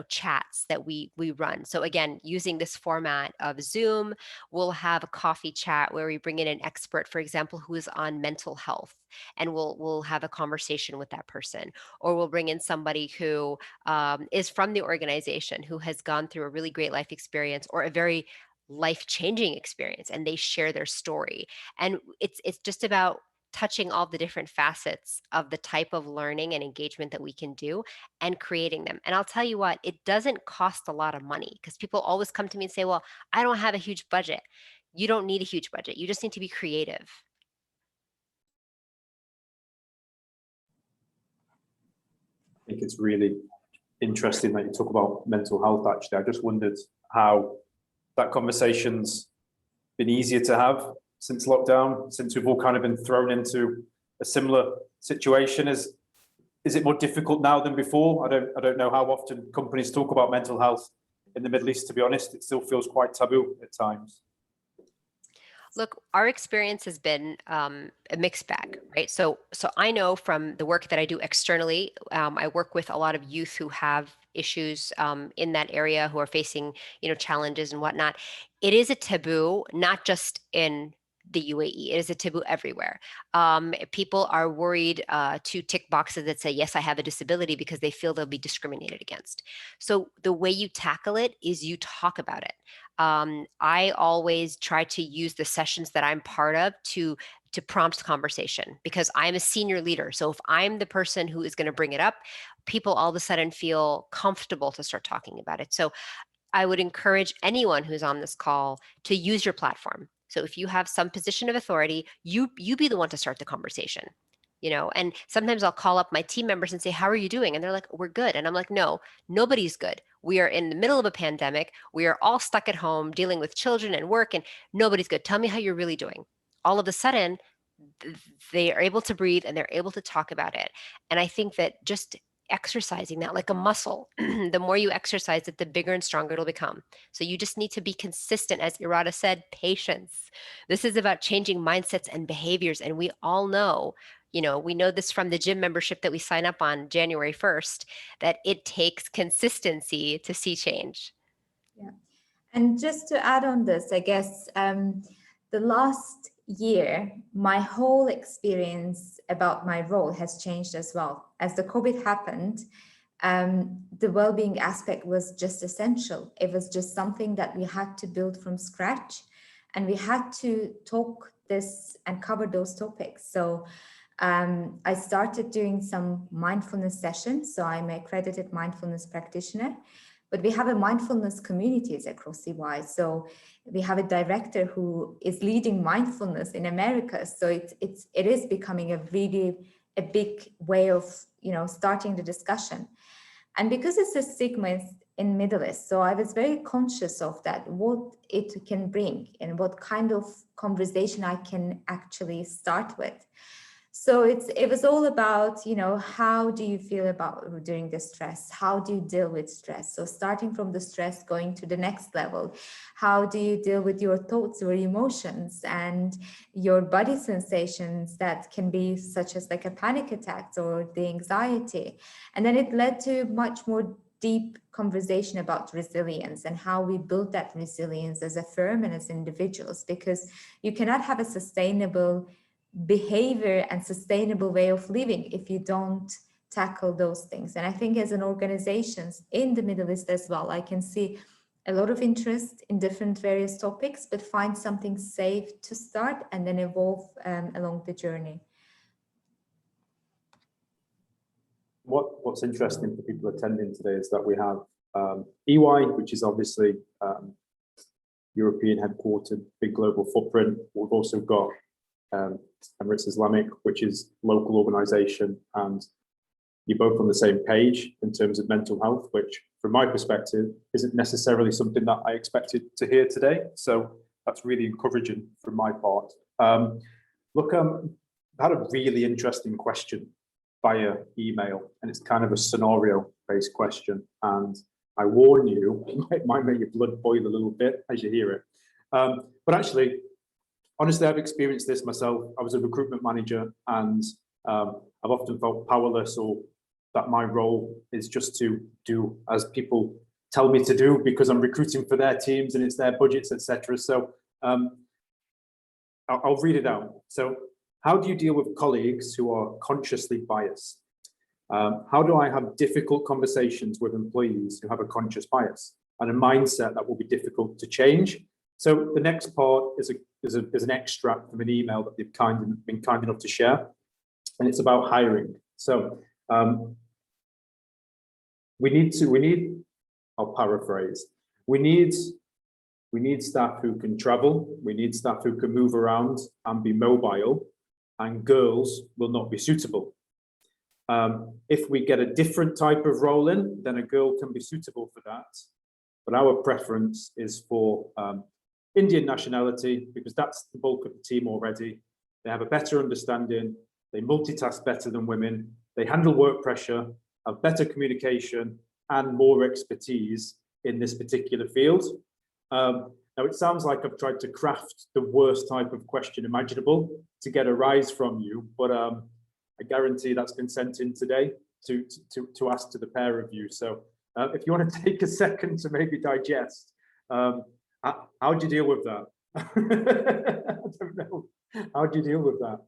chats that we run. So again, using this format of Zoom, we'll have a coffee chat where we bring in an expert, for example, who is on mental health, and we'll have a conversation with that person. Or we'll bring in somebody who is from the organization who has gone through a really great life experience or a very life-changing experience, and they share their story. And it's just about touching all the different facets of the type of learning and engagement that we can do and creating them. And I'll tell you what, it doesn't cost a lot of money, because people always come to me and say, well, I don't have a huge budget. You don't need a huge budget. You just need to be creative. I think it's really interesting that you talk about mental health. Actually, I just wondered how that conversation's been easier to have since lockdown, since we've all kind of been thrown into a similar situation. Is it more difficult now than before? I don't know how often companies talk about mental health in the Middle East. To be honest, it still feels quite taboo at times. Look, our experience has been a mixed bag, right? So I know from the work that I do externally, I work with a lot of youth who have issues in that area, who are facing, challenges and whatnot. It is a taboo, not just in the UAE. It is a taboo everywhere. People are worried to tick boxes that say, yes, I have a disability, because they feel they'll be discriminated against. So the way you tackle it is you talk about it. I always try to use the sessions that I'm part of to prompt conversation, because I'm a senior leader. So if I'm the person who is going to bring it up, people all of a sudden feel comfortable to start talking about it. So I would encourage anyone who's on this call to use your platform. So if you have some position of authority, you be the one to start the conversation. And sometimes I'll call up my team members and say, how are you doing? And they're like, we're good. And I'm like, no, nobody's good. We are in the middle of a pandemic. We are all stuck at home dealing with children and work, and nobody's good. Tell me how you're really doing. All of a sudden, they are able to breathe and they're able to talk about it. And I think that just exercising that like a muscle, the more you exercise it, the bigger and stronger it'll become. So you just need to be consistent. As Irada said, patience. This is about changing mindsets and behaviors. And we all know, we know this from the gym membership that we sign up on January 1st, that it takes consistency to see change. Yeah. And just to add on this, I guess the last year, my whole experience about my role has changed as well. As the COVID happened, the well-being aspect was just essential. It was just something that we had to build from scratch, and we had to talk this and cover those topics. So I started doing some mindfulness sessions. So I'm an accredited mindfulness practitioner, but we have a mindfulness communities across CY. So we have a director who is leading mindfulness in America. So it is becoming a big way of, starting the discussion. And because it's a stigma in Middle East, so I was very conscious of that, what it can bring and what kind of conversation I can actually start with. So it was all about, how do you feel about during the stress? How do you deal with stress? So starting from the stress, going to the next level, how do you deal with your thoughts or emotions and your body sensations that can be such as like a panic attack or the anxiety? And then it led to much more deep conversation about resilience and how we build that resilience as a firm and as individuals, because you cannot have a sustainable behavior and sustainable way of living if you don't tackle those things. And I think as an organizations in the Middle East as well, I can see a lot of interest in different various topics, but find something safe to start and then evolve along the journey. What's interesting for people attending today is that we have EY, which is obviously European headquartered, big global footprint. We've also got Emirates Islamic, which is local organization, and you're both on the same page in terms of mental health, which from my perspective isn't necessarily something that I expected to hear today. So that's really encouraging from my part. Look, I had a really interesting question via email, and it's kind of a scenario-based question. And I warn you, it might make your blood boil a little bit as you hear it. But actually, honestly, I've experienced this myself. I was a recruitment manager, and I've often felt powerless, or that my role is just to do as people tell me to do because I'm recruiting for their teams and it's their budgets, etc. So I'll read it out. So, how do you deal with colleagues who are consciously biased? How do I have difficult conversations with employees who have a conscious bias and a mindset that will be difficult to change? So the next part is an extract from an email that they've been kind enough to share, and it's about hiring. So I'll paraphrase. We need staff who can travel. We need staff who can move around and be mobile, and girls will not be suitable. If we get a different type of role in, then a girl can be suitable for that. But our preference is for Indian nationality, because that's the bulk of the team already. They have a better understanding, they multitask better than women, they handle work pressure, have better communication and more expertise in this particular field. Now it sounds like I've tried to craft the worst type of question imaginable to get a rise from you, but I guarantee that's been sent in today to ask to the pair of you. So if you want to take a second to maybe digest, how do you deal with that? I don't know. How do you deal with that?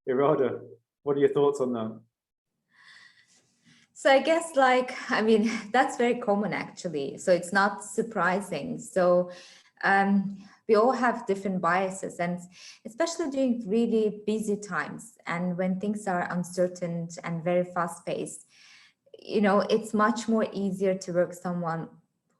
Irada, what are your thoughts on that? So I guess that's very common actually. So it's not surprising. So we all have different biases, and especially during really busy times and when things are uncertain and very fast paced, it's much more easier to work someone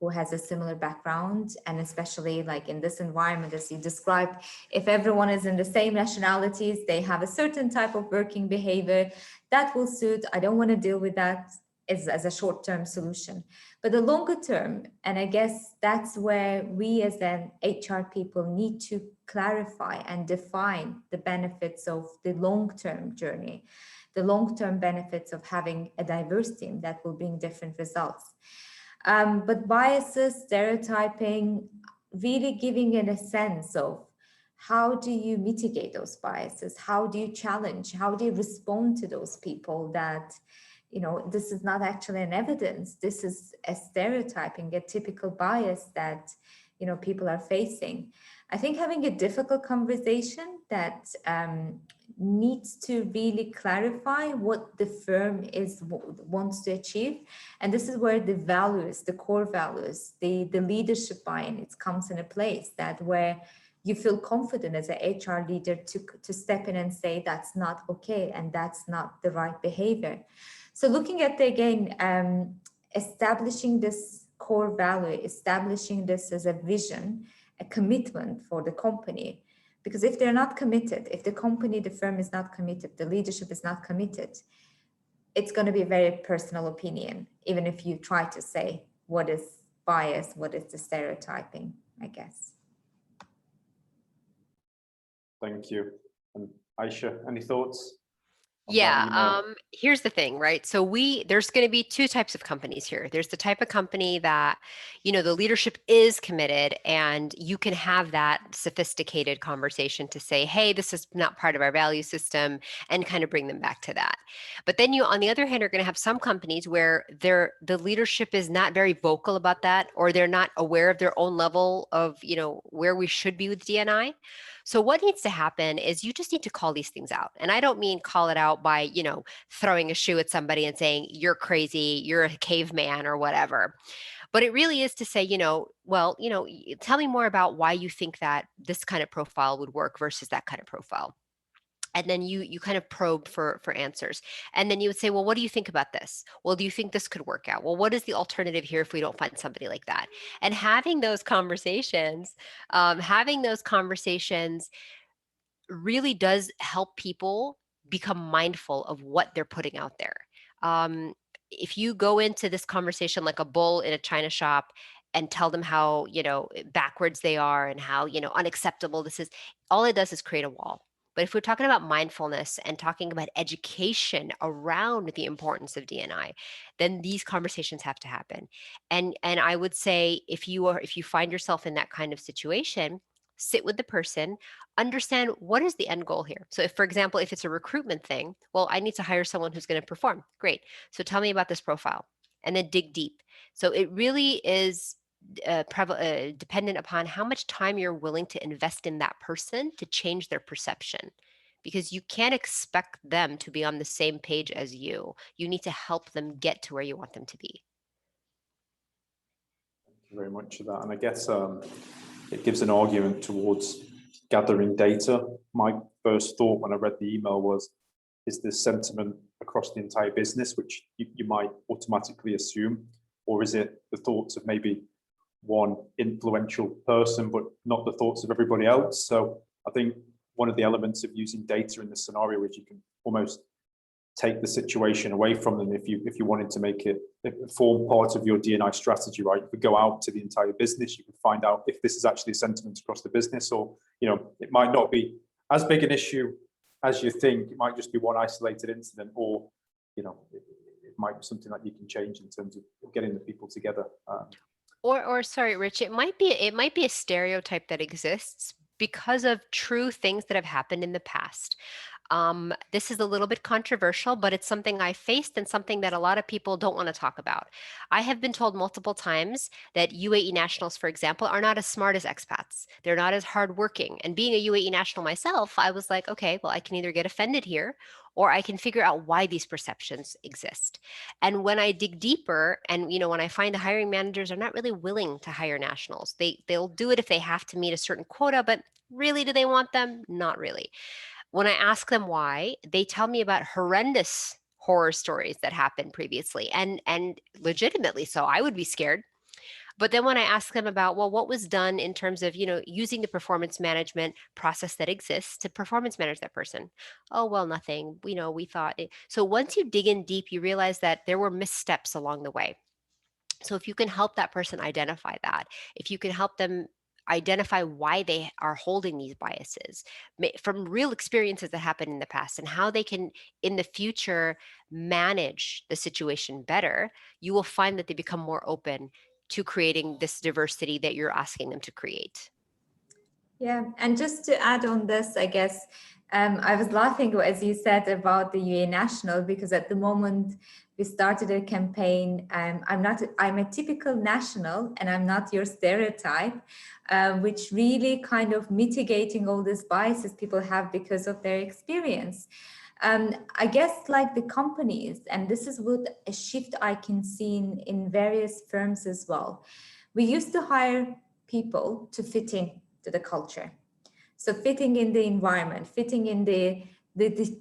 who has a similar background, and especially like in this environment, as you described, if everyone is in the same nationalities, they have a certain type of working behavior that will suit. I don't want to deal with that as a short-term solution, but the longer term, and I guess that's where we as an HR people need to clarify and define the benefits of the long-term journey, the long-term benefits of having a diverse team that will bring different results. But biases, stereotyping, really giving it a sense of how do you mitigate those biases? How do you challenge? How do you respond to those people that, you know, this is not actually an evidence. This is a stereotyping, a typical bias that, you know, people are facing. I think having a difficult conversation that needs to really clarify what the firm wants to achieve. And this is where the values, the core values, the leadership buy-in, it comes in a place that where you feel confident as an HR leader to step in and say, that's not okay, and that's not the right behavior. So looking at again, establishing this core value, establishing this as a vision, a commitment for the company. Because if they're not committed, if the company, the firm is not committed, the leadership is not committed, it's going to be a very personal opinion, even if you try to say what is bias, what is the stereotyping, I guess. Thank you. And Aisha, any thoughts? Yeah, here's the thing, right? So there's going to be two types of companies here. There's the type of company that, you know, the leadership is committed, and you can have that sophisticated conversation to say, hey, this is not part of our value system, and kind of bring them back to that. But then you, on the other hand, are going to have some companies where the leadership is not very vocal about that, or they're not aware of their own level of, you know, where we should be with D&I. So what needs to happen is you just need to call these things out. And I don't mean call it out by, you know, throwing a shoe at somebody and saying, you're crazy, you're a caveman or whatever. But it really is to say, you know, well, you know, tell me more about why you think that this kind of profile would work versus that kind of profile. And then you kind of probe for answers. And then you would say, well, what do you think about this? Well, do you think this could work out? Well, what is the alternative here if we don't find somebody like that? And having those conversations really does help people become mindful of what they're putting out there. If you go into this conversation like a bull in a china shop and tell them how, you know, backwards they are and how, you know, unacceptable this is, all it does is create a wall. But if we're talking about mindfulness and talking about education around the importance of D&I, then these conversations have to happen. And I would say if you find yourself in that kind of situation, sit with the person, understand what is the end goal here. So if, for example, if it's a recruitment thing, well, I need to hire someone who's going to perform. Great. So tell me about this profile, and then dig deep. So it really is dependent upon how much time you're willing to invest in that person to change their perception, because you can't expect them to be on the same page as you. You need to help them get to where you want them to be. Thank you very much for that. And I guess it gives an argument towards gathering data. My first thought when I read the email was, is this sentiment across the entire business, which you might automatically assume, or is it the thoughts of maybe one influential person, but not the thoughts of everybody else? So I think one of the elements of using data in this scenario is you can almost take the situation away from them. If you wanted to make it form part of your D&I strategy, right? You could go out to the entire business. You could find out if this is actually a sentiment across the business, or, you know, it might not be as big an issue as you think. It might just be one isolated incident, or, you know, it might be something that you can change in terms of getting the people together. Or sorry, Rich, it might be a stereotype that exists because of true things that have happened in the past. This is a little bit controversial, but it's something I faced and something that a lot of people don't want to talk about. I have been told multiple times that UAE nationals, for example, are not as smart as expats. They're not as hardworking. And being a UAE national myself, I was like, okay, well, I can either get offended here, or I can figure out why these perceptions exist. And when I dig deeper, and, you know, when I find the hiring managers are not really willing to hire nationals, they'll do it if they have to meet a certain quota, but really, do they want them? Not really. When I ask them why, they tell me about horrendous horror stories that happened previously, and legitimately so. I would be scared. But then when I ask them about, well, what was done in terms of, using the performance management process that exists to performance manage that person? Oh, well, nothing. We thought it. So once you dig in deep, you realize that there were missteps along the way. So if you can help that person identify that, if you can help them identify why they are holding these biases from real experiences that happened in the past and how they can in the future manage the situation better, you will find that they become more open to creating this diversity that you're asking them to create. Yeah, and just to add on this, I guess, I was laughing as you said about the UAE national, because at the moment we started a campaign. I'm a typical national and I'm not your stereotype, which really kind of mitigating all these biases people have because of their experience. I guess like the companies, and this is what a shift I can see in various firms as well. We used to hire people to fit in to the culture. So fitting in the environment, fitting in the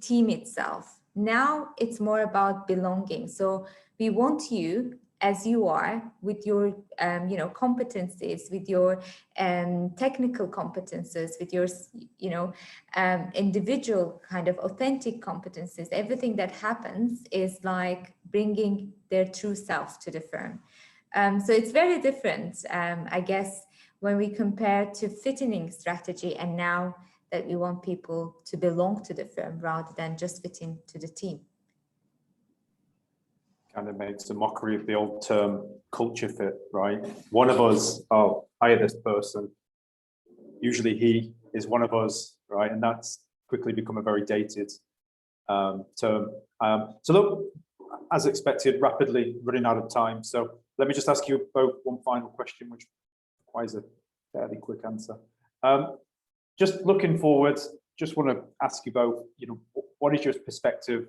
team itself. Now it's more about belonging. So we want you as you are with your competencies, with your technical competences, with your individual kind of authentic competencies. Everything that happens is like bringing their true self to the firm. So it's very different, I guess, when we compare to fitting strategy and now that we want people to belong to the firm rather than just fit into the team. Kind of makes a mockery of the old term culture fit, right? One of us, oh, hire this person. Usually he is one of us, right? And that's quickly become a very dated term. So look, as expected, rapidly running out of time. So let me just ask you both one final question, which requires a fairly quick answer. Just looking forward, just want to ask you both, what is your perspective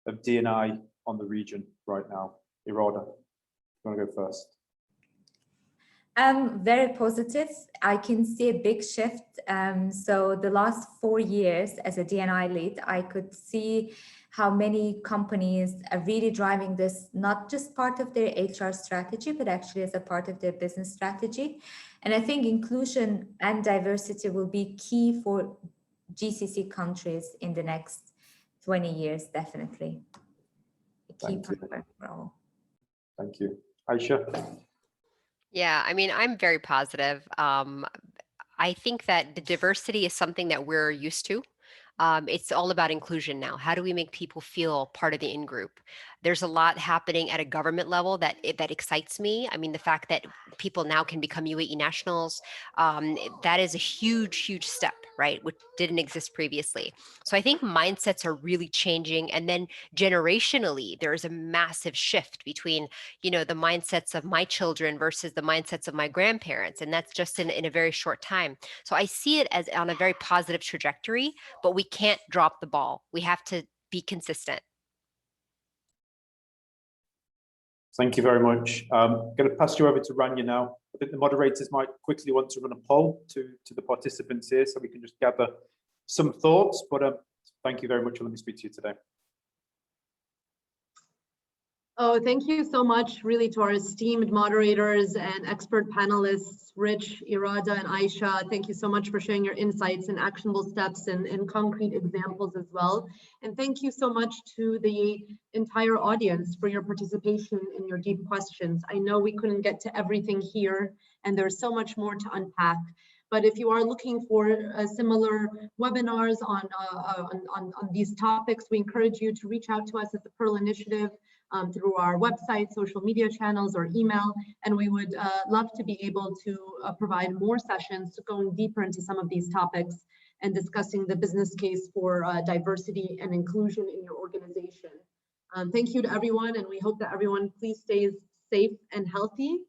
of D&I on the region right now? Irada, you want to go first? Very positive. I can see a big shift. So the last 4 years as a D&I lead, I could see how many companies are really driving this, not just part of their HR strategy, but actually as a part of their business strategy. And I think inclusion and diversity will be key for GCC countries in the next 20 years, definitely. Thank you. Role. Thank you. Aisha? Yeah, I mean, I'm very positive. I think that the diversity is something that we're used to. It's all about inclusion now. How do we make people feel part of the in-group? There's a lot happening at a government level that excites me. I mean, the fact that people now can become UAE nationals, that is a huge, huge step, right? Which didn't exist previously. So I think mindsets are really changing. And then generationally, there is a massive shift between, the mindsets of my children versus the mindsets of my grandparents. And that's just in a very short time. So I see it as on a very positive trajectory, but we can't drop the ball. We have to be consistent. Thank you very much. I'm going to pass you over to Rania now. I think the moderators might quickly want to run a poll to the participants here so we can just gather some thoughts, but thank you very much for letting me speak to you today. Oh, thank you so much, really, to our esteemed moderators and expert panelists, Rich, Irada, and Aisha. Thank you so much for sharing your insights and actionable steps and concrete examples as well. And thank you so much to the entire audience for your participation and your deep questions. I know we couldn't get to everything here, and there's so much more to unpack. But if you are looking for similar webinars on these topics, we encourage you to reach out to us at the Pearl Initiative. Through our website, social media channels, or email, and we would love to be able to provide more sessions going deeper into some of these topics and discussing the business case for diversity and inclusion in your organization. Thank you to everyone, and we hope that everyone please stays safe and healthy.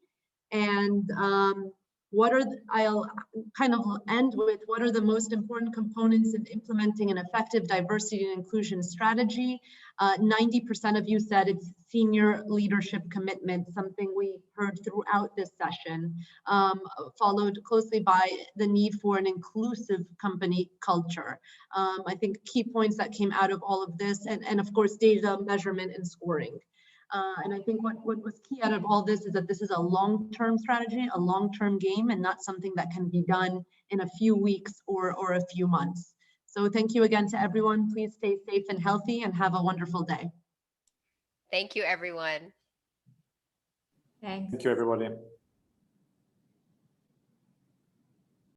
And I'll kind of end with what are the most important components in implementing an effective diversity and inclusion strategy. 90% of you said it's senior leadership commitment, something we heard throughout this session, followed closely by the need for an inclusive company culture. I think key points that came out of all of this, and of course, data measurement and scoring. And I think what was key out of all this is that this is a long-term strategy, a long-term game, and not something that can be done in a few weeks or a few months. So thank you again to everyone. Please stay safe and healthy and have a wonderful day. Thank you, everyone. Thanks. Thank you, everybody.